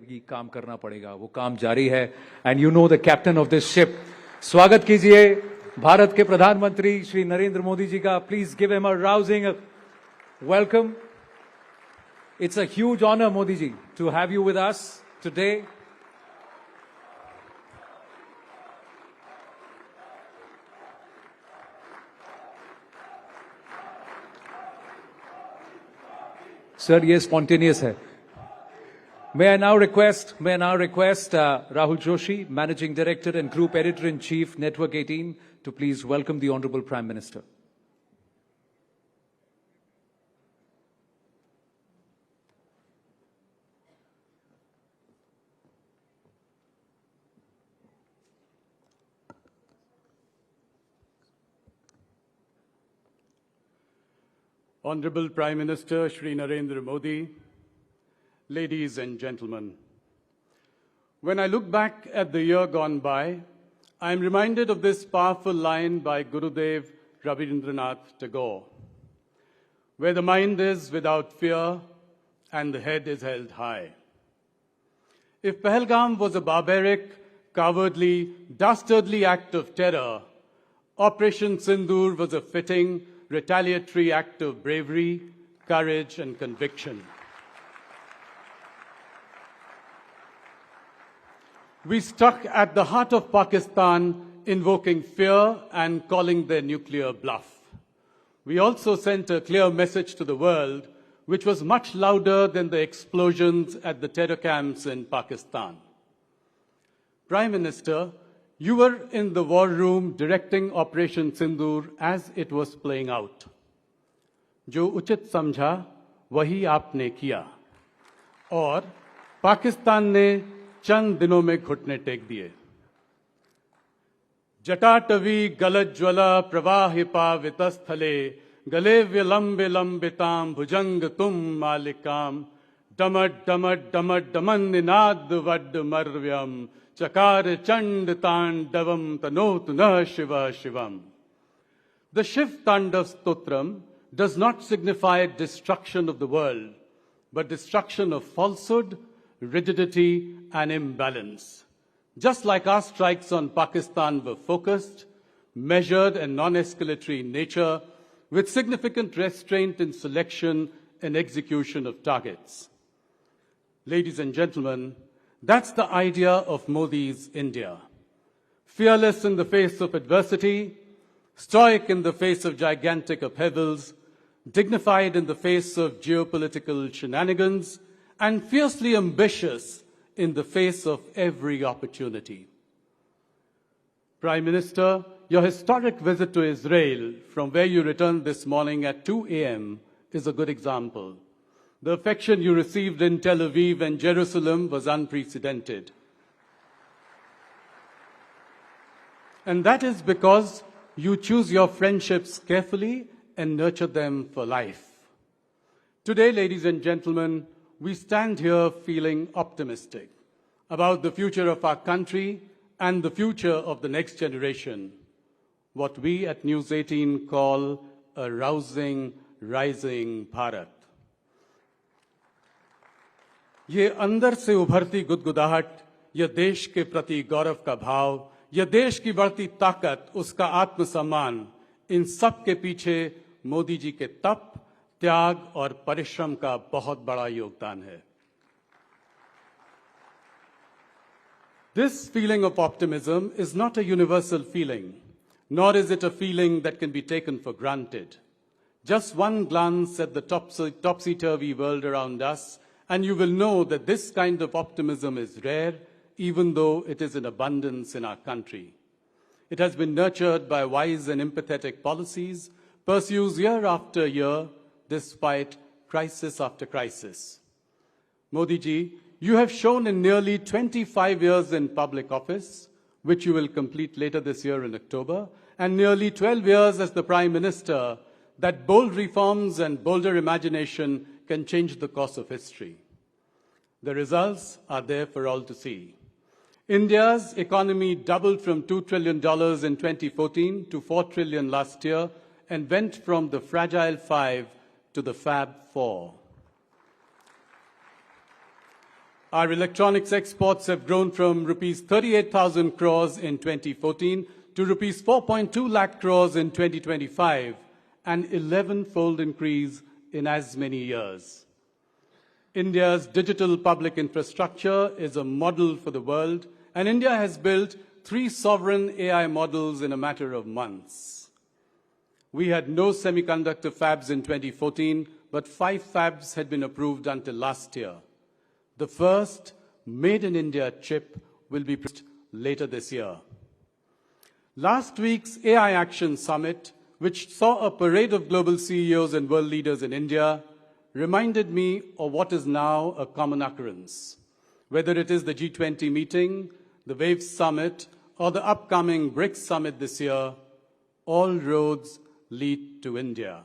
रहेगी, काम करना पड़ेगा, वो काम जारी है. And you know the captain of this ship. स्वागत कीजिए भारत के प्रधानमंत्री श्री नरेंद्र मोदी जी का. Please give him a rousing welcome. It's a huge honour, Modi ji, to have you with us today. Sir, ये स्पॉन्टेनियस है. May I now request Rahul Joshi, Managing Director and Group Editor-in-Chief, Network 18, to please welcome the Honorable Prime Minister. Honorable Prime Minister Shri Narendra Modi, ladies and gentlemen, when I look back at the year gone by, I am reminded of this powerful line by Gurudev Rabindranath Tagore, where the mind is without fear and the head is held high. If Pahalgam was a barbaric, cowardly, dastardly act of terror, Operation Sindoor was a fitting, retaliatory act of bravery, courage, and conviction. We struck at the heart of Pakistan, invoking fear and calling their nuclear bluff. We also sent a clear message to the world, which was much louder than the explosions at the terror camps in Pakistan. Prime Minister, you were in the war room directing Operation Sindoor as it was playing out. जो उचित समझा वही आपने किया और पाकिस्तान ने चंद दिनों में घुटने टेक दिए. जटाटवी गलज्ज्वला प्रवाहिपा वितस्थले गले विलंबितां भुजंग तुम मालिकाम डमट डमट डमट डमन निनाद वड मर्व्यम चकार चंड तांडवम तनोत न Shiv Shivam. The Shiv Tandav Stotram does not signify destruction of the world, but destruction of falsehood, rigidity, and imbalance. Just like our strikes on Pakistan were focused, measured, and non-escalatory in nature, with significant restraint in selection and execution of targets. Ladies and gentlemen, that's the idea of Modi's India. Fearless in the face of adversity, stoic in the face of gigantic upheavals, dignified in the face of geopolitical shenanigans, and fiercely ambitious in the face of every opportunity. Prime Minister, your historic visit to Israel, from where you returned this morning at 2 a.m., is a good example. The affection you received in Tel Aviv and Jerusalem was unprecedented. And that is because you choose your friendships carefully and nurture them for life. Today, ladies and gentlemen, we stand here feeling optimistic about the future of our country and the future of the next generation, what we at News 18 call a rousing, rising Bharat. ये अंदर से उभरती गुदगुदाहट, यह देश के प्रति गौरव का भाव, यह देश की बढ़ती ताकत, उसका आत्मसम्मान, इन सब के पीछे मोदी जी के तप, त्याग और परिश्रम का बहुत बड़ा योगदान है. This feeling of optimism is not a universal feeling, nor is it a feeling that can be taken for granted. Just one glance at the topsy-turvy world around us, and you will know that this kind of optimism is rare, even though it is in abundance in our country. It has been nurtured by wise and empathetic policies, pursues year after year, despite crisis after crisis. Modi ji, you have shown in nearly 25 years in public office, which you will complete later this year in October, and nearly 12 years as the Prime Minister, that bold reforms and bolder imagination can change the course of history. The results are there for all to see. India's economy doubled from $2 trillion in 2014 to $4 trillion last year and went from the fragile 5 to the Fab 4. Our electronics exports have grown from rupees 38,000 crores in 2014 to rupees 4.2 lakh crores in 2025, an 11-fold increase in as many years. India's digital public infrastructure is a model for the world, and India has built 3 sovereign AI models in a matter of months. We had no semiconductor fabs in 2014, but 5 fabs had been approved until last year. The first Made in India chip will be produced later this year. Last week's AI Action Summit, which saw a parade of global CEOs and world leaders in India, reminded me of what is now a common occurrence. Whether it is the G20 meeting, the WAVE Summit, or the upcoming BRICS Summit this year, all roads lead to India.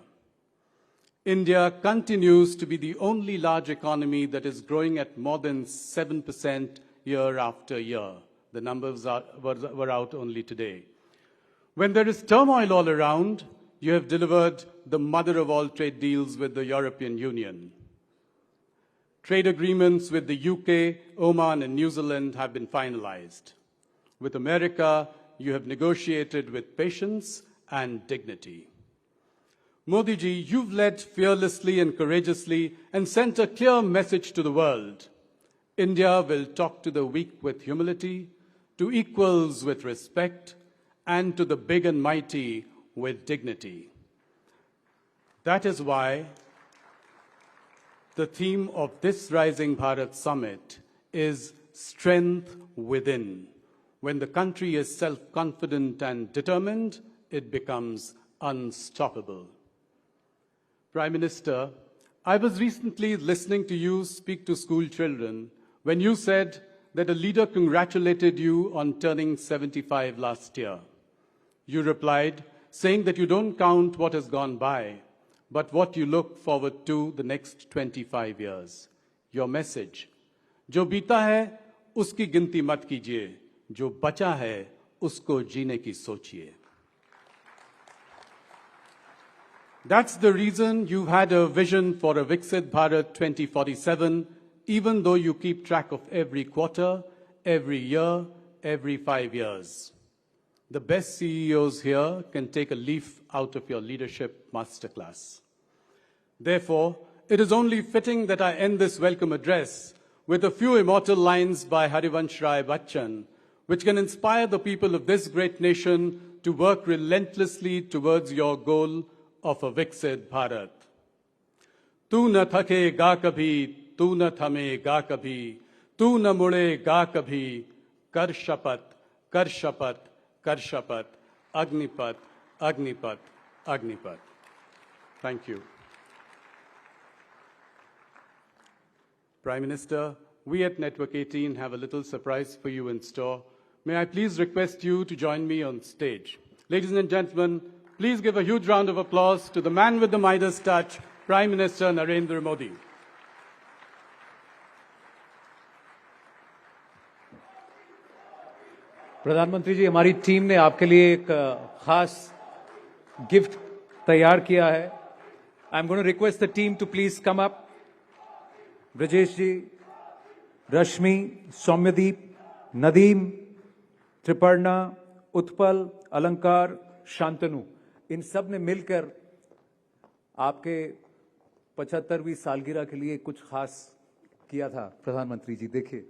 India continues to be the only large economy that is growing at more than 7% year after year. The numbers were out only today. When there is turmoil all around, you have delivered the mother of all trade deals with the European Union. Trade agreements with the UK, Oman, and New Zealand have been finalized. With America, you have negotiated with patience and dignity. Modi ji, you've led fearlessly and courageously and sent a clear message to the world. India will talk to the weak with humility, to equals with respect, and to the big and mighty with dignity. That is why the theme of this Rising Bharat Summit is Strength Within. When the country is self-confident and determined, it becomes unstoppable. Prime Minister, I was recently listening to you speak to school children when you said that a leader congratulated you on turning 75 last year. You replied, saying that you don't count what has gone by, but what you look forward to the next 25 years. Your message, जो बीता है उसकी गिनती मत कीजिए, जो बचा है उसको जीने की सोचिए. That's the reason you've had a vision for a Viksit Bharat 2047, even though you keep track of every quarter, every year, every 5 years. The best CEOs here can take a leaf out of your leadership masterclass. Therefore, it is only fitting that I end this welcome address with a few immortal lines by Harivansh Rai Bachchan, which can inspire the people of this great nation to work relentlessly towards your goal of a Viksit Bharat. तू न थकेगा कभी, तू न थमेगा कभी, तू न मुड़ेगा कभी, कर शपथ, कर शपथ, कर शपथ, Agnipath, Agnipath, Agnipath. Thank you. Prime Minister, we at Network 18 have a little surprise for you in store. May I please request you to join me on stage. Ladies and gentlemen, please give a huge round of applause to the man with the Midas touch, Prime Minister Narendra Modi. प्रधानमंत्री जी, हमारी team ने आपके लिए एक खास gift तैयार किया है. I am going to request the team to please come up. Brajesh ji, Rashmi, Soumyadeep, Nadeem, Triparna, Utpal, Alankar, Shantanu, इन सब ने मिलकर आपके 75वीं सालगिरह के लिए कुछ खास किया था. प्रधानमंत्री जी देखिए.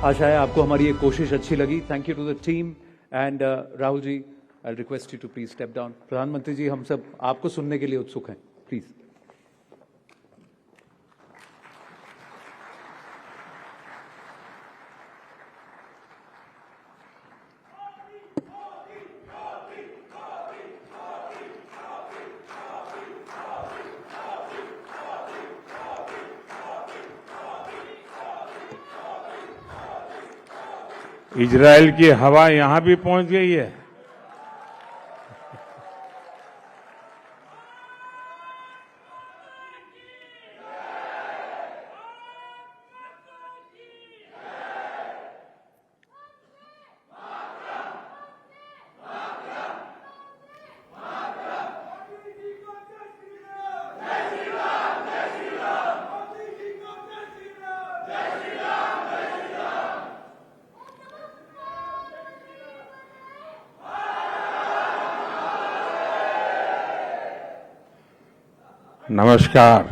आशा है आपको हमारी ये कोशिश अच्छी लगी. Thank you to the team and Rahul ji, I'll request you to please step down. प्रधानमंत्री जी, हम सब आपको सुनने के लिए उत्सुक हैं. Please. इजराइल की हवा यहां भी पहुंच गई है. नमस्कार.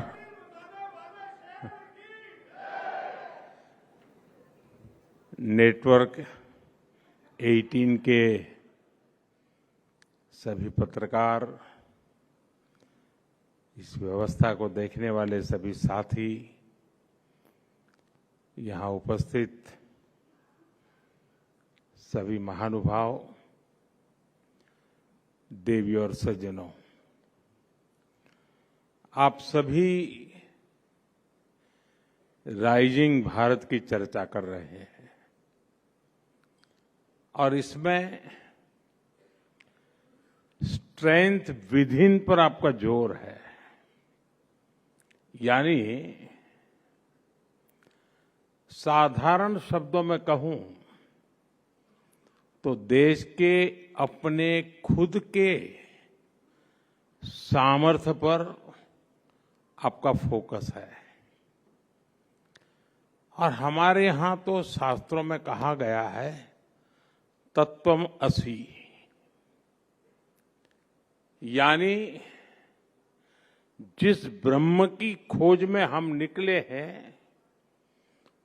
नेटवर्क 18 के सभी पत्रकार, इस व्यवस्था को देखने वाले सभी साथी, यहां उपस्थित सभी महानुभाव, देवी और सज्जनों, आप सभी राइजिंग भारत की चर्चा कर रहे हैं और इसमें स्ट्रेंथ विद इन पर आपका जोर है. यानी साधारण शब्दों में कहूं तो देश के अपने खुद के सामर्थ्य पर आपका फोकस है. और हमारे यहां तो शास्त्रों में कहा गया है तत्वम असि, यानी जिस ब्रह्म की खोज में हम निकले हैं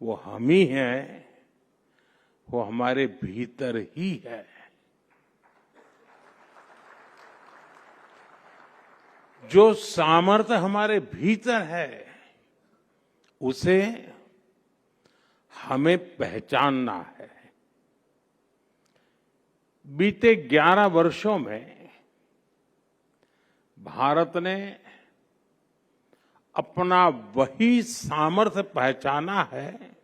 वो हम ही हैं, वो हमारे भीतर ही है. जो सामर्थ्य हमारे भीतर है उसे हमें पहचानना है. बीते 11 वर्षों में भारत ने अपना वही सामर्थ्य पहचाना है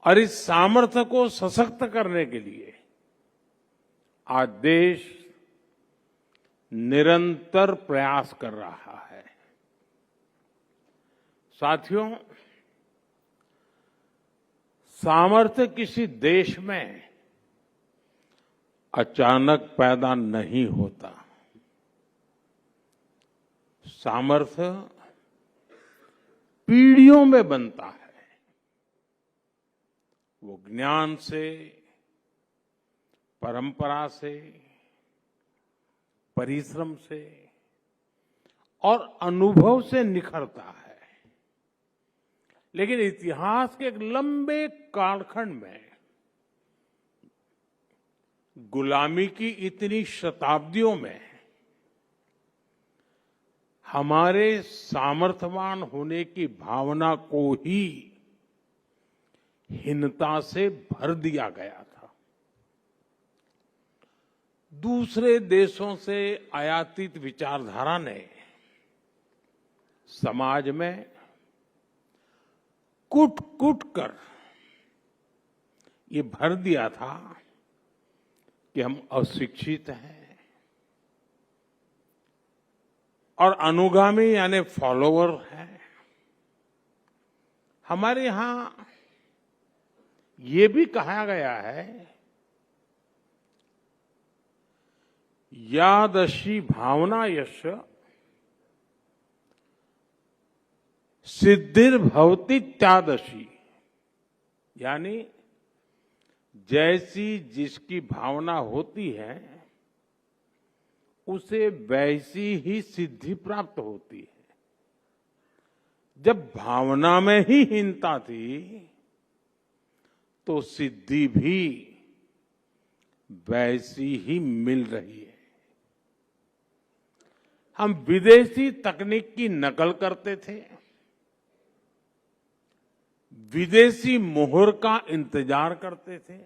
और इस सामर्थ्य को सशक्त करने के लिए आज देश निरंतर प्रयास कर रहा है. साथियों, सामर्थ्य किसी देश में अचानक पैदा नहीं होता. सामर्थ्य पीढ़ियों में बनता है. वो ज्ञान से, परंपरा से, परिश्रम से और अनुभव से निखरता है. लेकिन इतिहास के एक लंबे कालखंड में गुलामी की इतनी शताब्दियों में हमारे सामर्थ्यवान होने की भावना को ही हीनता से भर दिया गया था. दूसरे देशों से आयातित विचारधारा ने समाज में कूट कूट कर ये भर दिया था कि हम अशिक्षित हैं और अनुगामी यानी फॉलोवर हैं. हमारे यहां ये भी कहा गया है यादशी भावना यश सिद्धिर्भवति त्यादशी, यानी जैसी जिसकी भावना होती है उसे वैसी ही सिद्धि प्राप्त होती है. जब भावना में ही हीनता थी तो सिद्धि भी वैसी ही मिल रही है। हम विदेशी तकनीक की नकल करते थे, विदेशी मोहर का इंतजार करते थे।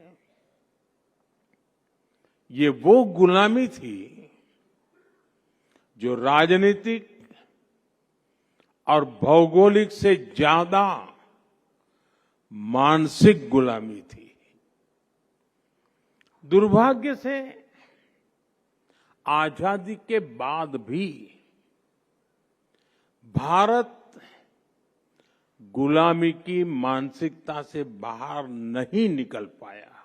ये वो गुलामी थी जो राजनीतिक और भौगोलिक से ज्यादा मानसिक गुलामी थी। दुर्भाग्य से आजादी के बाद भी भारत गुलामी की मानसिकता से बाहर नहीं निकल पाया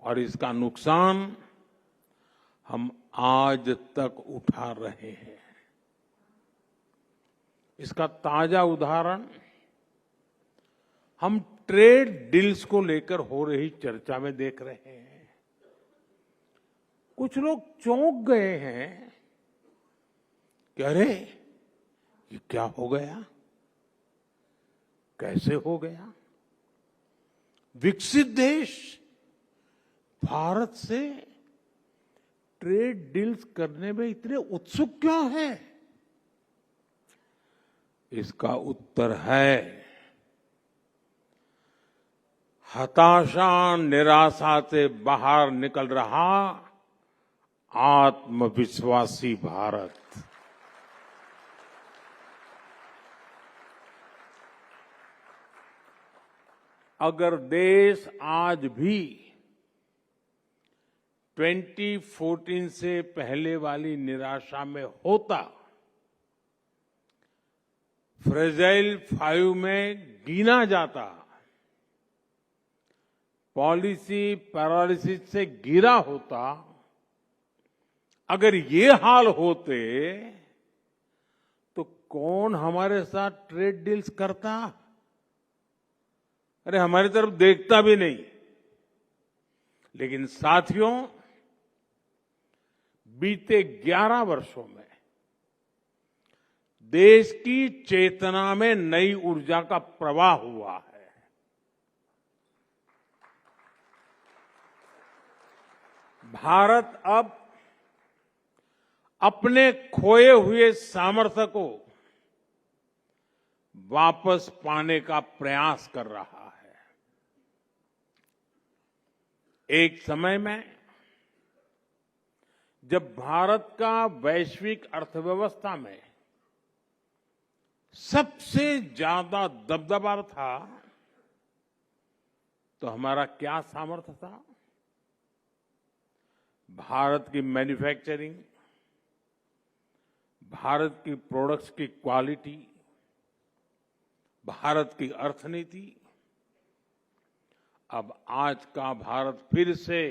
और इसका नुकसान हम आज तक उठा रहे हैं। इसका ताजा उदाहरण हम ट्रेड डील्स को लेकर हो रही चर्चा में देख रहे हैं। कुछ लोग चौंक गए हैं कि अरे ये क्या हो गया, कैसे हो गया? विकसित देश भारत से ट्रेड डील्स करने में इतने उत्सुक क्यों हैं? इसका उत्तर है हताशा, निराशा से बाहर निकल रहा आत्मविश्वासी भारत। अगर देश आज भी 2014 से पहले वाली निराशा में होता, फ्रेजाइल 5 में गिना जाता, पॉलिसी पैरालिसिस से गिरा होता, अगर ये हाल होते तो कौन हमारे साथ ट्रेड डील्स करता? अरे हमारी तरफ देखता भी नहीं। लेकिन साथियों, बीते 11 वर्षों में देश की चेतना में नई ऊर्जा का प्रवाह हुआ है। भारत अब अपने खोए हुए सामर्थ्य को वापस पाने का प्रयास कर रहा है। एक समय में जब भारत का वैश्विक अर्थव्यवस्था में सबसे ज्यादा दबदबा था, तो हमारा क्या सामर्थ्य था? भारत की मैन्युफैक्चरिंग, भारत की प्रोडक्ट्स की क्वालिटी, भारत की अर्थनीति। अब आज का भारत फिर से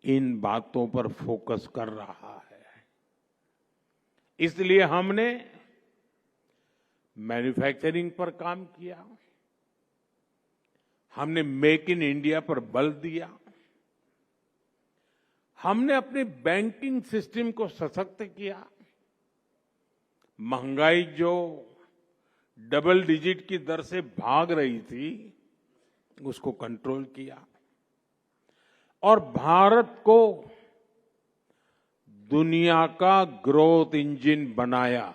इन बातों पर फोकस कर रहा है। इसलिए हमने मैन्युफैक्चरिंग पर काम किया, हमने मेक इन इंडिया पर बल दिया, हमने अपने बैंकिंग सिस्टम को सशक्त किया, महंगाई जो डबल डिजिट की दर से भाग रही थी उसको कंट्रोल किया और भारत को दुनिया का ग्रोथ इंजन बनाया।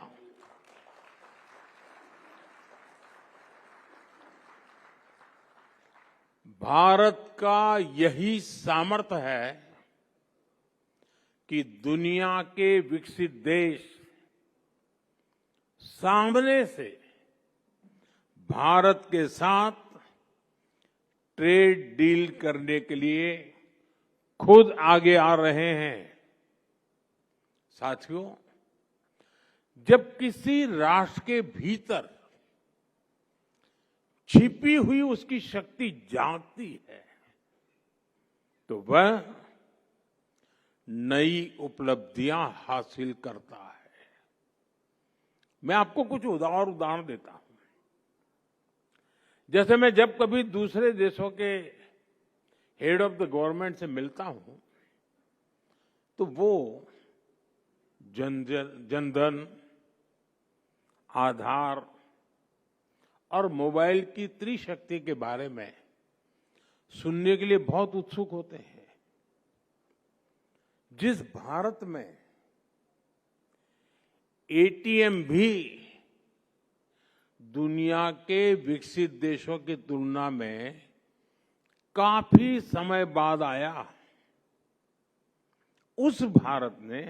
भारत का यही सामर्थ्य है कि दुनिया के विकसित देश सामने से भारत के साथ ट्रेड डील करने के लिए खुद आगे आ रहे हैं। साथियों, जब किसी राष्ट्र के भीतर छिपी हुई उसकी शक्ति जागती है तो वह नई उपलब्धियां हासिल करता है। मैं आपको कुछ और उदाहरण देता हूं। जैसे मैं जब कभी दूसरे देशों के हेड ऑफ द गवर्नमेंट से मिलता हूं तो वो जनधन, आधार और मोबाइल की त्रिशक्ति के बारे में सुनने के लिए बहुत उत्सुक होते हैं। जिस भारत में एटीएम भी दुनिया के विकसित देशों की तुलना में काफी समय बाद आया, उस भारत ने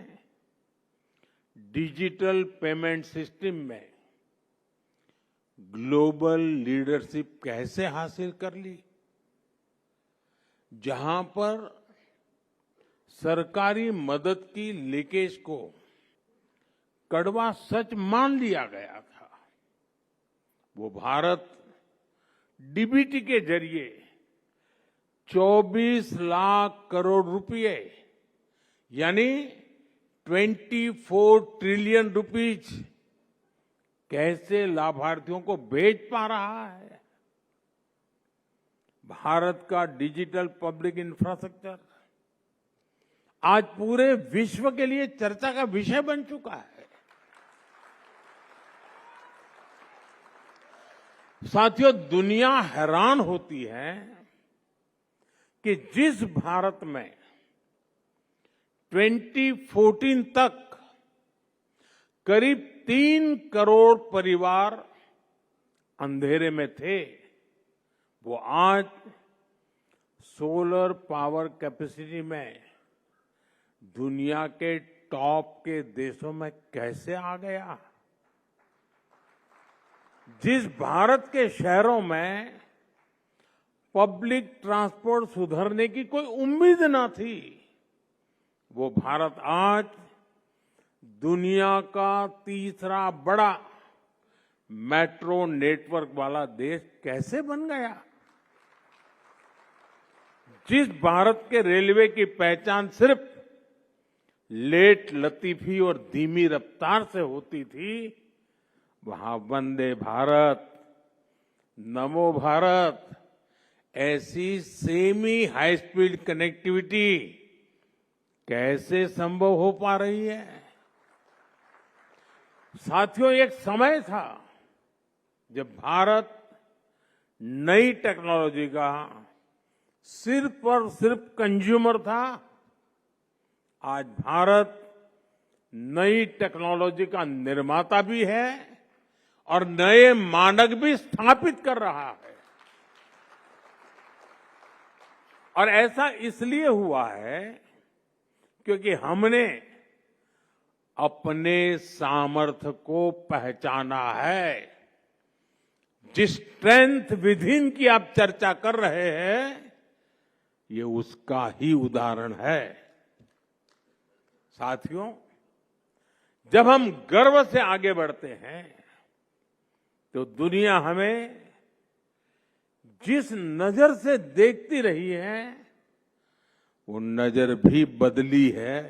डिजिटल पेमेंट सिस्टम में ग्लोबल लीडरशिप कैसे हासिल कर ली, जहां पर सरकारी मदद की लीकेज को कड़वा सच मान लिया गया था। वो भारत डीबीटी के जरिए 24 लाख करोड़ रुपए यानी 24 ट्रिलियन रुपीज कैसे लाभार्थियों को भेज पा रहा है। भारत का डिजिटल पब्लिक इंफ्रास्ट्रक्चर आज पूरे विश्व के लिए चर्चा का विषय बन चुका है। साथियों, दुनिया हैरान होती है कि जिस भारत में 2014 तक करीब 3 करोड़ परिवार अंधेरे में थे, वो आज सोलर पावर कैपेसिटी में दुनिया के टॉप के देशों में कैसे आ गया। जिस भारत के शहरों में पब्लिक ट्रांसपोर्ट सुधरने की कोई उम्मीद न थी, वो भारत आज दुनिया का तीसरा बड़ा मेट्रो नेटवर्क वाला देश कैसे बन गया। जिस भारत के रेलवे की पहचान सिर्फ लेट लतीफी और धीमी रफ्तार से होती थी, वहां वंदे भारत, नमो भारत ऐसी सेमी हाई स्पीड कनेक्टिविटी कैसे संभव हो पा रही है। साथियों, एक समय था जब भारत नई टेक्नोलॉजी का सिर्फ और सिर्फ कंज्यूमर था। आज भारत नई टेक्नोलॉजी का निर्माता भी है और नए मानक भी स्थापित कर रहा है। और ऐसा इसलिए हुआ है क्योंकि हमने अपने सामर्थ्य को पहचाना है। जिस स्ट्रेंथ विदिन की आप चर्चा कर रहे हैं, ये उसका ही उदाहरण है। साथियों, जब हम गर्व से आगे बढ़ते हैं तो दुनिया हमें जिस नजर से देखती रही है, वो नजर भी बदली है।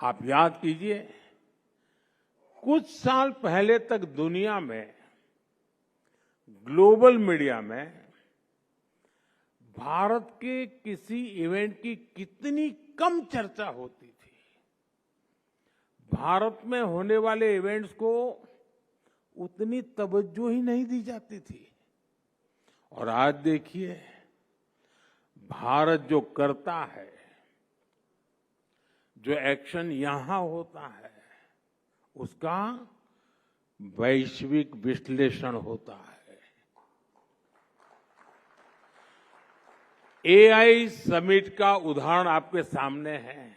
आप याद कीजिए, कुछ साल पहले तक दुनिया में ग्लोबल मीडिया में भारत के किसी इवेंट की कितनी कम चर्चा होती थी। भारत में होने वाले इवेंट्स को उतनी तवज्जो ही नहीं दी जाती थी। और आज देखिए, भारत जो करता है, जो एक्शन यहां होता है, उसका वैश्विक विश्लेषण होता है। एआई समिट का उदाहरण आपके सामने है,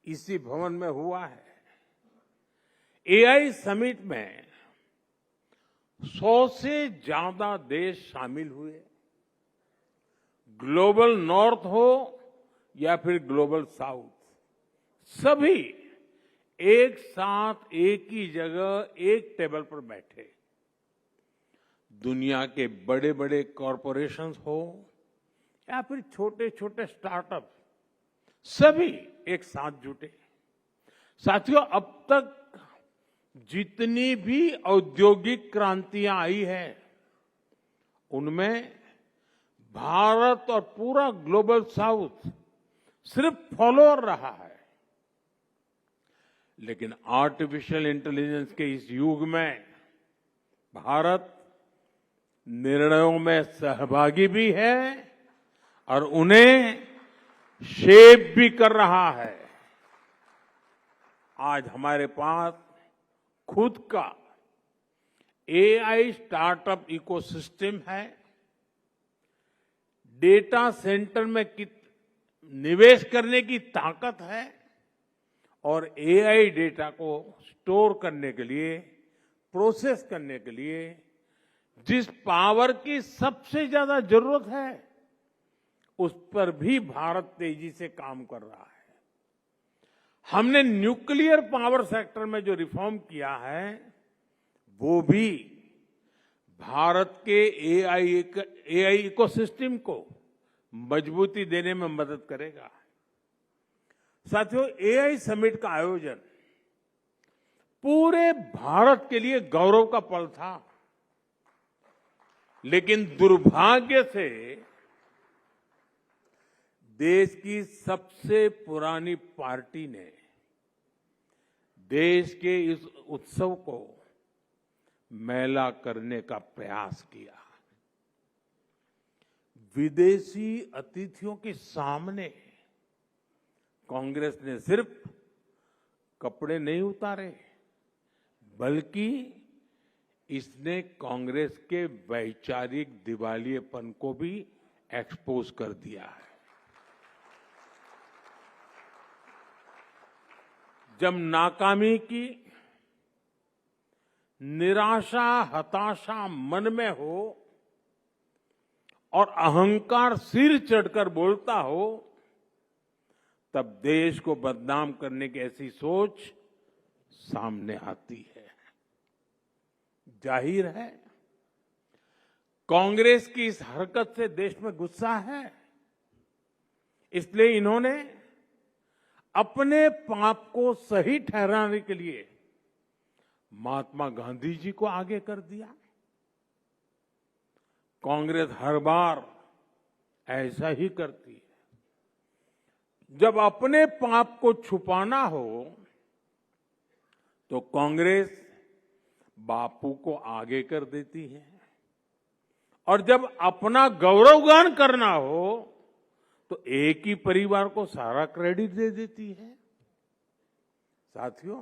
इसी भवन में हुआ है। एआई समिट में 100 से ज्यादा देश शामिल हुए। ग्लोबल नॉर्थ हो या फिर ग्लोबल साउथ, सभी एक साथ एक ही जगह एक टेबल पर बैठे। दुनिया के बड़े बड़े कॉरपोरेशंस हो या फिर छोटे छोटे स्टार्टअप, सभी एक साथ जुटे। साथियों, अब तक जितनी भी औद्योगिक क्रांतियां आई है, उनमें भारत और पूरा ग्लोबल साउथ सिर्फ फॉलोअर रहा है। लेकिन आर्टिफिशियल इंटेलिजेंस के इस युग में भारत निर्णयों में सहभागी भी है और उन्हें शेप भी कर रहा है। आज हमारे पास खुद का एआई स्टार्टअप इकोसिस्टम है। डेटा सेंटर में निवेश करने की ताकत है और एआई डेटा को स्टोर करने के लिए, प्रोसेस करने के लिए जिस पावर की सबसे ज्यादा जरूरत है, उस पर भी भारत तेजी से काम कर रहा है। हमने न्यूक्लियर पावर सेक्टर में जो रिफॉर्म किया है, वो भी भारत के एआई इकोसिस्टम को मजबूती देने में मदद करेगा। साथियों, एआई समिट का आयोजन पूरे भारत के लिए गौरव का पल था, लेकिन दुर्भाग्य से देश की सबसे पुरानी पार्टी ने देश के इस उत्सव को मैला करने का प्रयास किया। विदेशी अतिथियों के सामने कांग्रेस ने सिर्फ कपड़े नहीं उतारे, बल्कि इसने कांग्रेस के वैचारिक दिवालियेपन को भी एक्सपोज कर दिया है। जब नाकामी की निराशा, हताशा मन में हो और अहंकार सिर चढ़कर बोलता हो, तब देश को बदनाम करने की ऐसी सोच सामने आती है। जाहिर है, कांग्रेस की इस हरकत से देश में गुस्सा है। इसलिए इन्होंने अपने पाप को सही ठहराने के लिए महात्मा गांधी जी को आगे कर दिया। कांग्रेस हर बार ऐसा ही करती है। जब अपने पाप को छुपाना हो तो कांग्रेस बापू को आगे कर देती है, और जब अपना गौरवगान करना हो तो एक ही परिवार को सारा क्रेडिट दे देती है। साथियों,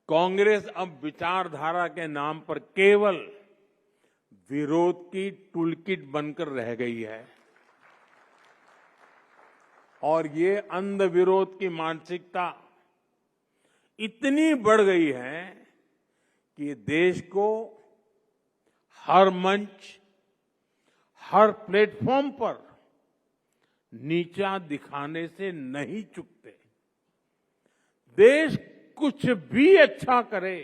कांग्रेस अब विचारधारा के नाम पर केवल विरोध की टूलकिट बनकर रह गई है, और ये अंध विरोध की मानसिकता इतनी बढ़ गई है कि देश को हर मंच, हर प्लेटफॉर्म पर नीचा दिखाने से नहीं चूकते। देश कुछ भी अच्छा करे,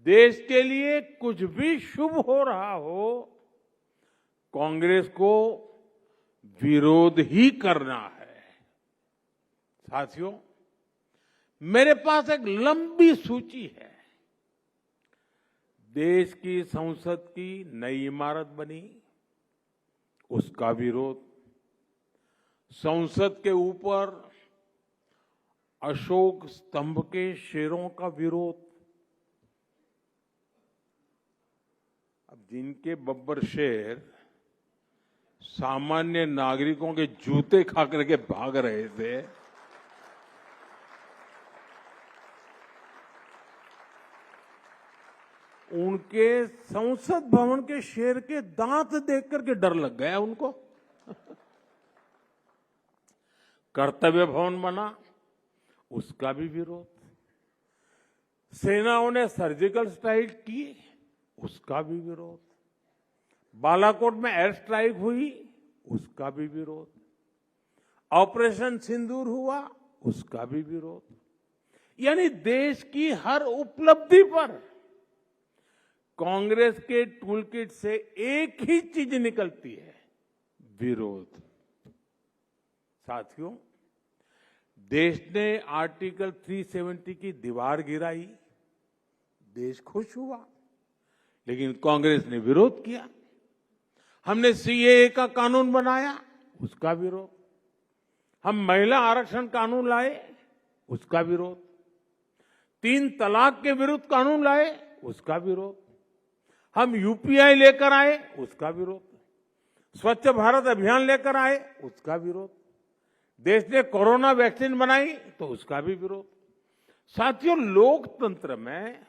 देश के लिए कुछ भी शुभ हो रहा हो, कांग्रेस को विरोध ही करना है। साथियों, मेरे पास एक लंबी सूची है। देश की संसद की नई इमारत बनी, उसका विरोध। संसद के ऊपर अशोक स्तंभ के शेरों का विरोध। अब जिनके बब्बर शेर सामान्य नागरिकों के जूते खा करके भाग रहे थे, उनके संसद भवन के शेर के दांत देख करके डर लग गया उनको। कर्तव्य भवन बना, उसका भी विरोध। सेनाओं ने सर्जिकल स्ट्राइक की, उसका भी विरोध। बालाकोट में एयर स्ट्राइक हुई, उसका भी विरोध। ऑपरेशन सिंदूर हुआ, उसका भी विरोध। यानी देश की हर उपलब्धि पर कांग्रेस के टूलकिट से एक ही चीज निकलती है, विरोध। साथियों, देश ने आर्टिकल 370 की दीवार गिराई, देश खुश हुआ, लेकिन कांग्रेस ने विरोध किया। हमने सीएए का कानून बनाया, उसका विरोध। हम महिला आरक्षण कानून लाए, उसका विरोध। 3 तलाक के विरुद्ध कानून लाए, उसका विरोध। हम यूपीआई लेकर आए, उसका विरोध। स्वच्छ भारत अभियान लेकर आए, उसका विरोध। देश ने कोरोना वैक्सीन बनाई तो उसका भी विरोध। साथियों, लोकतंत्र में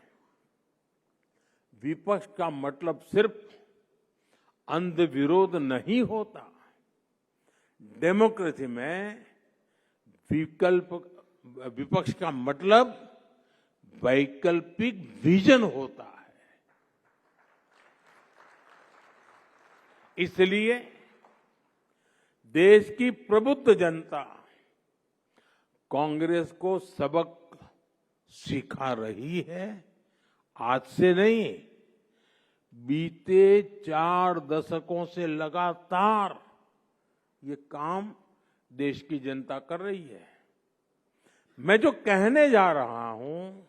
विपक्ष का मतलब सिर्फ अंध विरोध नहीं होता। डेमोक्रेसी में विपक्ष का मतलब वैकल्पिक विजन होता है। इसलिए देश की प्रबुद्ध जनता कांग्रेस को सबक सिखा रही है। आज से नहीं, बीते 4 दशकों से लगातार ये काम देश की जनता कर रही है। मैं जो कहने जा रहा हूं,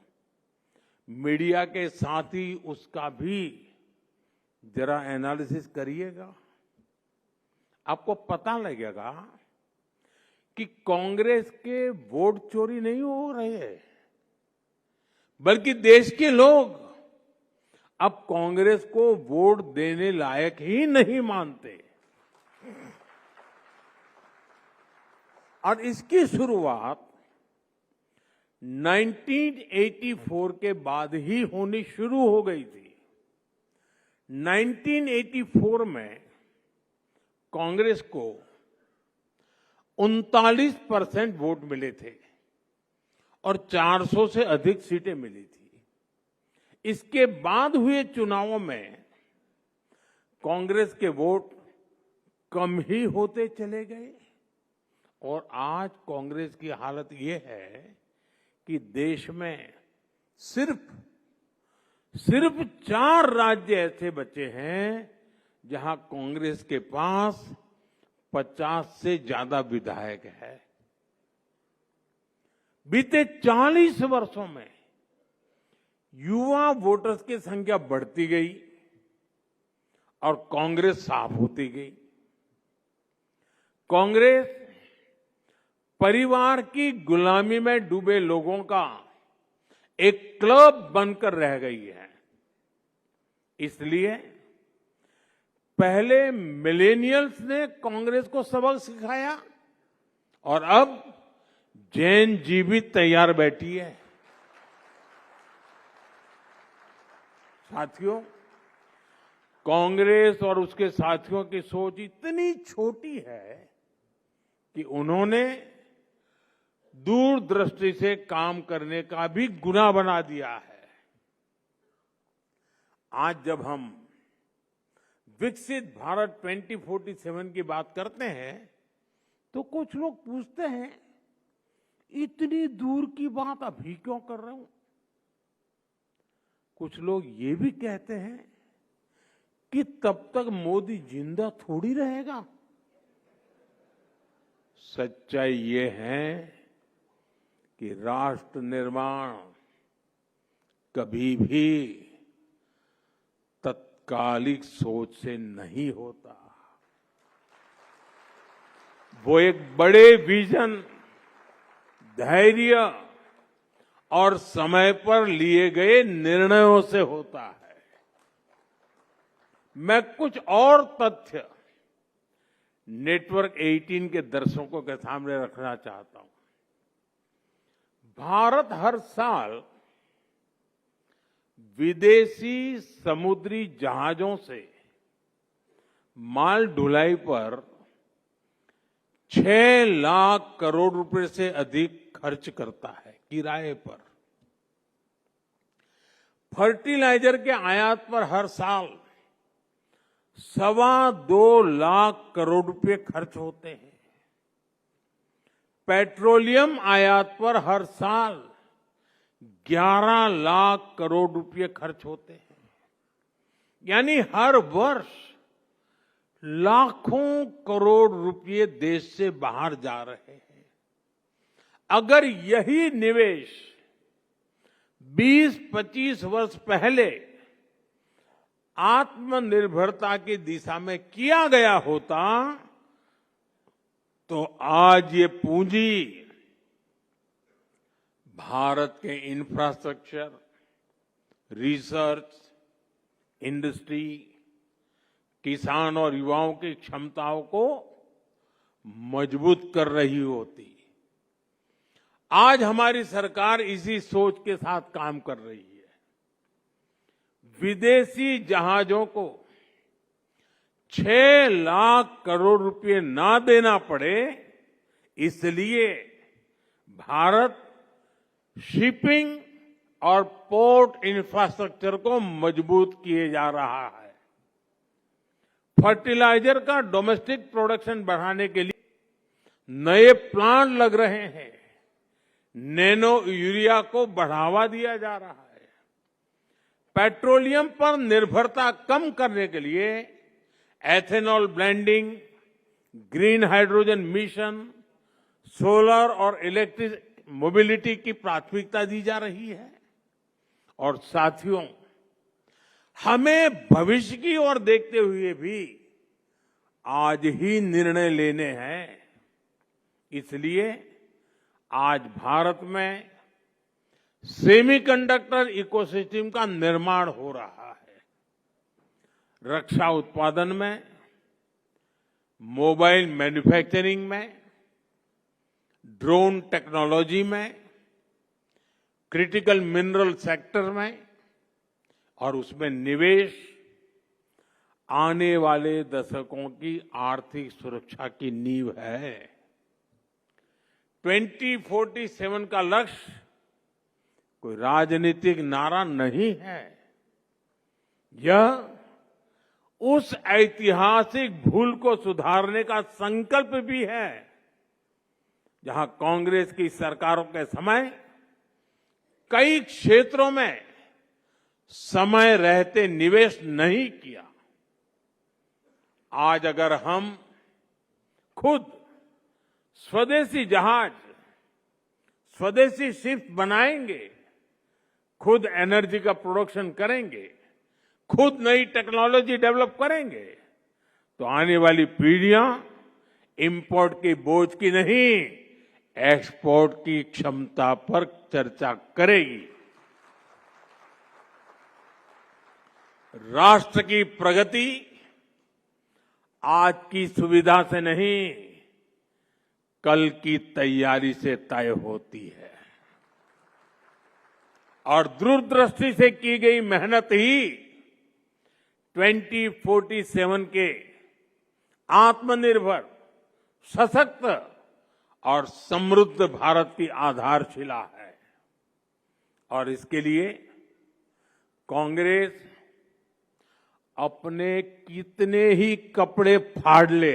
मीडिया के साथ ही उसका भी जरा एनालिसिस करिएगा। आपको पता लगेगा कि कांग्रेस के वोट चोरी नहीं हो रहे हैं, बल्कि देश के लोग अब कांग्रेस को वोट देने लायक ही नहीं मानते। और इसकी शुरुआत 1984 के बाद ही होनी शुरू हो गई थी। 1984 में कांग्रेस को 39% वोट मिले थे और 400 से अधिक सीटें मिली थी। इसके बाद हुए चुनावों में कांग्रेस के वोट कम ही होते चले गए और आज कांग्रेस की हालत ये है कि देश में सिर्फ 4 राज्य ऐसे बचे हैं जहां कांग्रेस के पास 50 से ज्यादा विधायक है। बीते 40 वर्षों में युवा वोटर्स की संख्या बढ़ती गई और कांग्रेस साफ होती गई। कांग्रेस परिवार की गुलामी में डूबे लोगों का एक क्लब बनकर रह गई है। इसलिए पहले मिलेनियल्स ने कांग्रेस को सबक सिखाया और अब जेन जी भी तैयार बैठी है। साथियों, कांग्रेस और उसके साथियों की सोच इतनी छोटी है कि उन्होंने दूरदृष्टि से काम करने का भी गुनाह बना दिया है। आज जब हम विकसित भारत 2047 की बात करते हैं तो कुछ लोग पूछते हैं, इतनी दूर की बात अभी क्यों कर रहे हो? कुछ लोग ये भी कहते हैं कि तब तक मोदी जिंदा थोड़ी रहेगा। सच्चाई ये है कि राष्ट्र निर्माण कभी भी तत्कालिक सोच से नहीं होता। वो एक बड़े विजन, धैर्य और समय पर लिए गए निर्णयों से होता है। मैं कुछ और तथ्य नेटवर्क 18 के दर्शकों के सामने रखना चाहता हूं। भारत हर साल विदेशी समुद्री जहाजों से माल ढुलाई पर 6 लाख करोड़ रुपए से अधिक खर्च करता है किराए पर। फर्टिलाइजर के आयात पर हर साल 2.25 लाख करोड़ रुपए खर्च होते हैं। पेट्रोलियम आयात पर हर साल 11 लाख करोड़ रुपए खर्च होते हैं। यानी हर वर्ष लाखों करोड़ रुपए देश से बाहर जा रहे हैं। अगर यही निवेश 20-25 वर्ष पहले आत्मनिर्भरता की दिशा में किया गया होता तो आज ये पूंजी भारत के इंफ्रास्ट्रक्चर, रिसर्च, इंडस्ट्री, किसान और युवाओं की क्षमताओं को मजबूत कर रही होती। आज हमारी सरकार इसी सोच के साथ काम कर रही है। विदेशी जहाजों को 6 लाख करोड़ रुपए ना देना पड़े, इसलिए भारत शिपिंग और पोर्ट इंफ्रास्ट्रक्चर को मजबूत किए जा रहा है। फर्टिलाइजर का डोमेस्टिक प्रोडक्शन बढ़ाने के लिए नए प्लांट लग रहे हैं। नैनो यूरिया को बढ़ावा दिया जा रहा है। पेट्रोलियम पर निर्भरता कम करने के लिए ethanol blending, green hydrogen mission, solar और इलेक्ट्रिक मोबिलिटी की प्राथमिकता दी जा रही है। और साथियों, हमें भविष्य की ओर देखते हुए भी आज ही निर्णय लेने हैं। इसलिए आज भारत में सेमीकंडक्टर इकोसिस्टम का निर्माण हो रहा है। रक्षा उत्पादन में, मोबाइल मैन्युफैक्चरिंग में, ड्रोन टेक्नोलॉजी में, क्रिटिकल मिनरल सेक्टर में, और उसमें निवेश आने वाले दशकों की आर्थिक सुरक्षा की नींव है। 2047 का लक्ष्य कोई राजनीतिक नारा नहीं है। यह उस ऐतिहासिक भूल को सुधारने का संकल्प भी है जहां कांग्रेस की सरकारों के समय कई क्षेत्रों में समय रहते निवेश नहीं किया। आज अगर हम खुद स्वदेशी जहाज, स्वदेशी शिप बनाएंगे, खुद एनर्जी का प्रोडक्शन करेंगे, खुद नई टेक्नोलॉजी डेवलप करेंगे, तो आने वाली पीढ़ियां इंपोर्ट की बोझ की नहीं, एक्सपोर्ट की क्षमता पर चर्चा करेगी। राष्ट्र की प्रगति आज की सुविधा से नहीं, कल की तैयारी से तय होती है। और दूरदृष्टि से की गई मेहनत ही 2047 के आत्मनिर्भर, सशक्त और समृद्ध भारत की आधारशिला है। और इसके लिए कांग्रेस अपने कितने ही कपड़े फाड़ ले,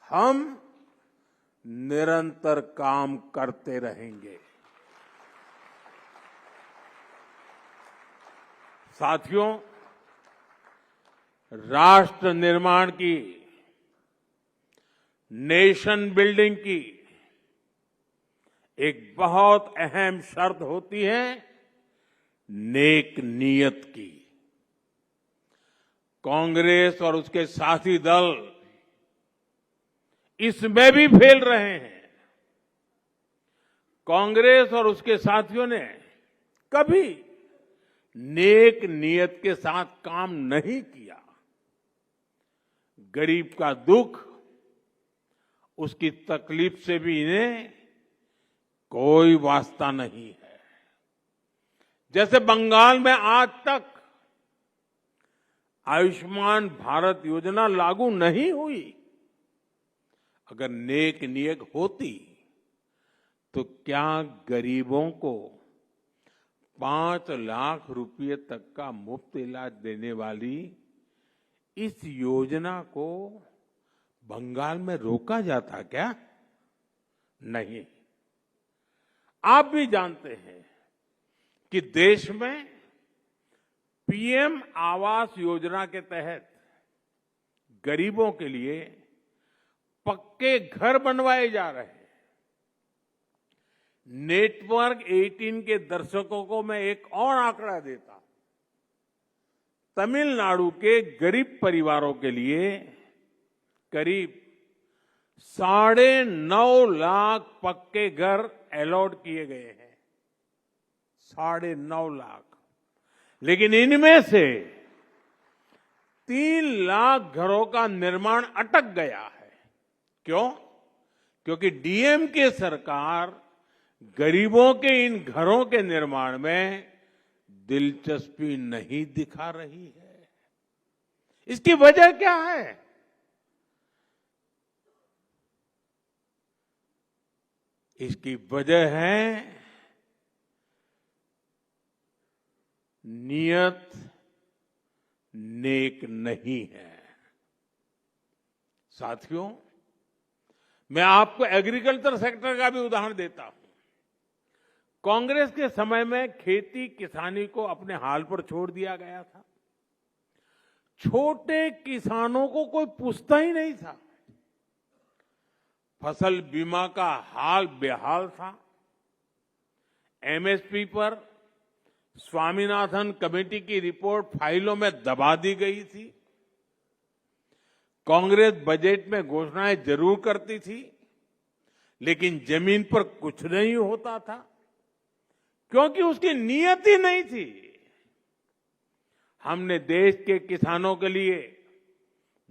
हम निरंतर काम करते रहेंगे। साथियों, राष्ट्र निर्माण की, नेशन बिल्डिंग की एक बहुत अहम शर्त होती है नेक नीयत की। कांग्रेस और उसके साथी दल इसमें भी फेल रहे हैं। कांग्रेस और उसके साथियों ने कभी नेक नीयत के साथ काम नहीं किया। गरीब का दुख, उसकी तकलीफ से भी इन्हें कोई वास्ता नहीं है। जैसे बंगाल में आज तक आयुष्मान भारत योजना लागू नहीं हुई। अगर नेक नीयत होती तो क्या गरीबों को 5 लाख रुपए तक का मुफ्त इलाज देने वाली इस योजना को बंगाल में रोका जाता क्या? नहीं। आप भी जानते हैं कि देश में पीएम आवास योजना के तहत गरीबों के लिए पक्के घर बनवाए जा रहे हैं। नेटवर्क 18 के दर्शकों को मैं एक और आंकड़ा देता हूं। तमिलनाडु के गरीब परिवारों के लिए करीब 9.5 लाख पक्के घर अलॉट किए गए हैं। 9.5 लाख, लेकिन इनमें से 3 लाख घरों का निर्माण अटक गया है। क्यों? क्योंकि डीएमके सरकार गरीबों के इन घरों के निर्माण में दिलचस्पी नहीं दिखा रही है। इसकी वजह क्या है? इसकी वजह है नियत नेक नहीं है। साथियों, मैं आपको एग्रीकल्चर सेक्टर का भी उदाहरण देता हूं। कांग्रेस के समय में खेती किसानी को अपने हाल पर छोड़ दिया गया था। छोटे किसानों को कोई पूछता ही नहीं था। फसल बीमा का हाल बेहाल था। एमएसपी पर स्वामीनाथन कमेटी की रिपोर्ट फाइलों में दबा दी गई थी। कांग्रेस बजट में घोषणाएं जरूर करती थी, लेकिन जमीन पर कुछ नहीं होता था, क्योंकि उसकी नियत ही नहीं थी। हमने देश के किसानों के लिए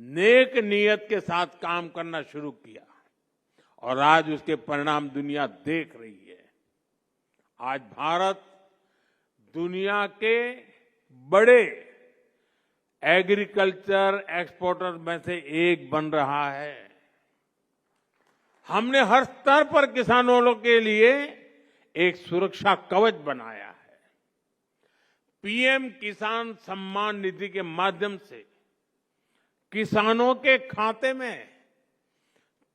नेक नियत के साथ काम करना शुरू किया और आज उसके परिणाम दुनिया देख रही है। आज भारत दुनिया के बड़े एग्रीकल्चर एक्सपोर्टर में से एक बन रहा है। हमने हर स्तर पर किसानों के लिए एक सुरक्षा कवच बनाया है। पीएम किसान सम्मान निधि के माध्यम से किसानों के खाते में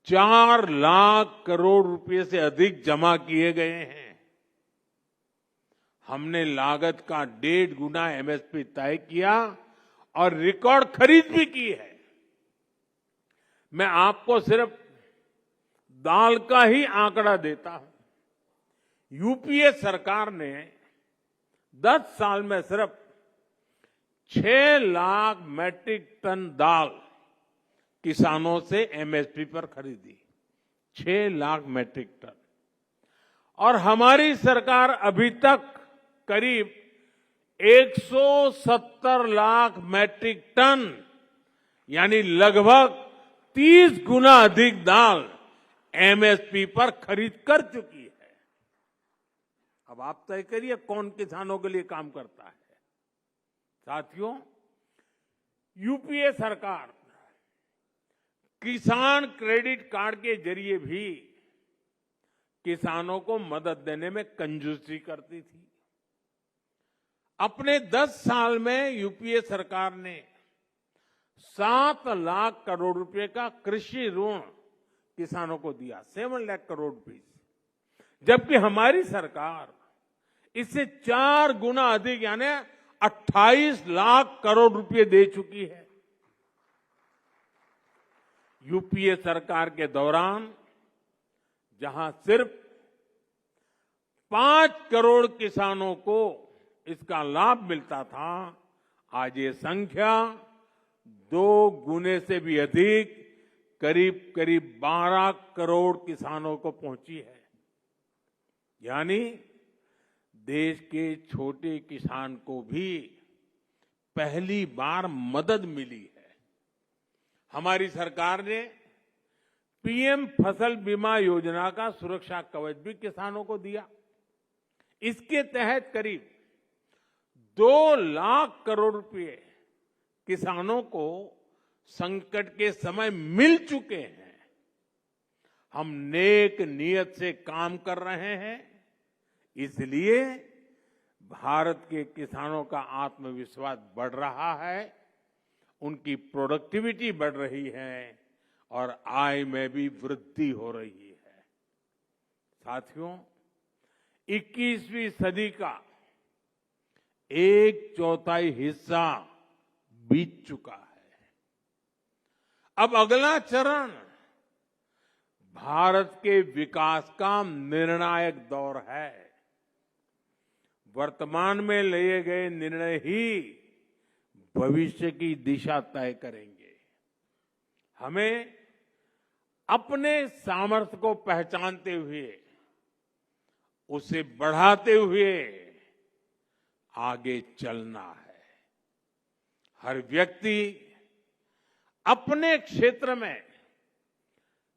4 लाख करोड़ रुपए से अधिक जमा किए गए हैं। हमने लागत का 1.5 गुना एमएसपी तय किया और रिकॉर्ड खरीद भी की है। मैं आपको सिर्फ दाल का ही आंकड़ा देता हूं। यूपीए सरकार ने 10 साल में सिर्फ 6 लाख मैट्रिक टन दाल किसानों से एमएसपी पर खरीदी। 6 लाख मैट्रिक टन। और हमारी सरकार अभी तक करीब 170 लाख मैट्रिक टन यानी लगभग 30 गुना अधिक दाल एमएसपी पर खरीद कर चुकी है। अब आप तय करिए कौन किसानों के लिए काम करता है। साथियों, यूपीए सरकार किसान क्रेडिट कार्ड के जरिए भी किसानों को मदद देने में कंजूसी करती थी। अपने 10 साल में यूपीए सरकार ने 7 लाख करोड़ रुपए का कृषि ऋण किसानों को दिया, 7 लाख करोड़ रुपए, जबकि हमारी सरकार इससे 4 गुना अधिक यानी 28 लाख करोड़ रुपए दे चुकी है। यूपीए सरकार के दौरान जहां सिर्फ 5 करोड़ किसानों को इसका लाभ मिलता था, आज ये संख्या 2 गुने से भी अधिक करीब करीब 12 करोड़ किसानों को पहुंची है। यानी देश के छोटे किसान को भी पहली बार मदद मिली है। हमारी सरकार ने पीएम फसल बीमा योजना का सुरक्षा कवच भी किसानों को दिया। इसके तहत करीब 2 लाख करोड़ रुपए किसानों को संकट के समय मिल चुके हैं। हम नेक नियत से काम कर रहे हैं, इसलिए भारत के किसानों का आत्मविश्वास बढ़ रहा है, उनकी प्रोडक्टिविटी बढ़ रही है और आय में भी वृद्धि हो रही है। साथियों, 21वीं सदी का 1/4 हिस्सा बीत चुका है। अब अगला चरण भारत के विकास का निर्णायक दौर है। वर्तमान में लिए गए निर्णय ही भविष्य की दिशा तय करेंगे। हमें अपने सामर्थ्य को पहचानते हुए, उसे बढ़ाते हुए आगे चलना है। हर व्यक्ति अपने क्षेत्र में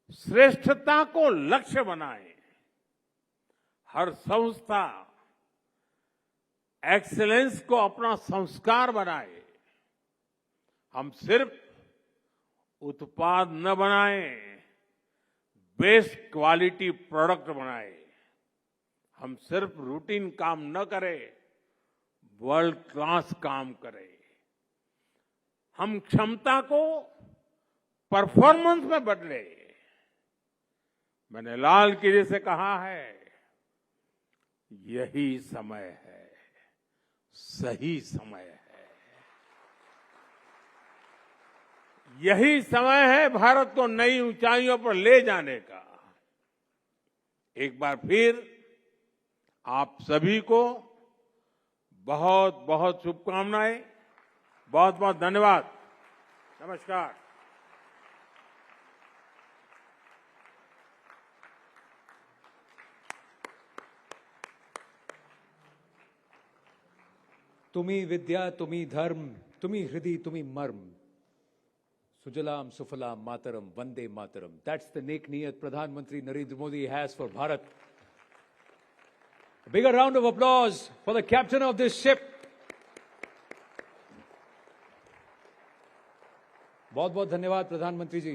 श्रेष्ठता को लक्ष्य बनाए। हर संस्था एक्सीलेंस को अपना संस्कार बनाए। हम सिर्फ उत्पाद न बनाएं, बेस्ट क्वालिटी प्रोडक्ट बनाए। हम सिर्फ रूटीन काम न करें, वर्ल्ड क्लास काम करें। हम क्षमता को परफॉर्मेंस में बदले। मैंने लाल किले से कहा है, यही समय है, सही समय है। यही समय है भारत को नई ऊंचाइयों पर ले जाने का। एक बार फिर आप सभी को बहुत बहुत शुभकामनाएं। बहुत बहुत धन्यवाद। नमस्कार। तुम्ही विद्या, तुम्ही धर्म, तुम्ही हृदय, तुम्ही मर्म। Sujalam Sufalam Mataram Vande Mataram. That's the Nek Niyat Pradhan Mantri Narendra Modi has for Bharat. A bigger round of applause for the captain of this ship. बहुत बहुत धन्यवाद प्रधानमंत्री जी।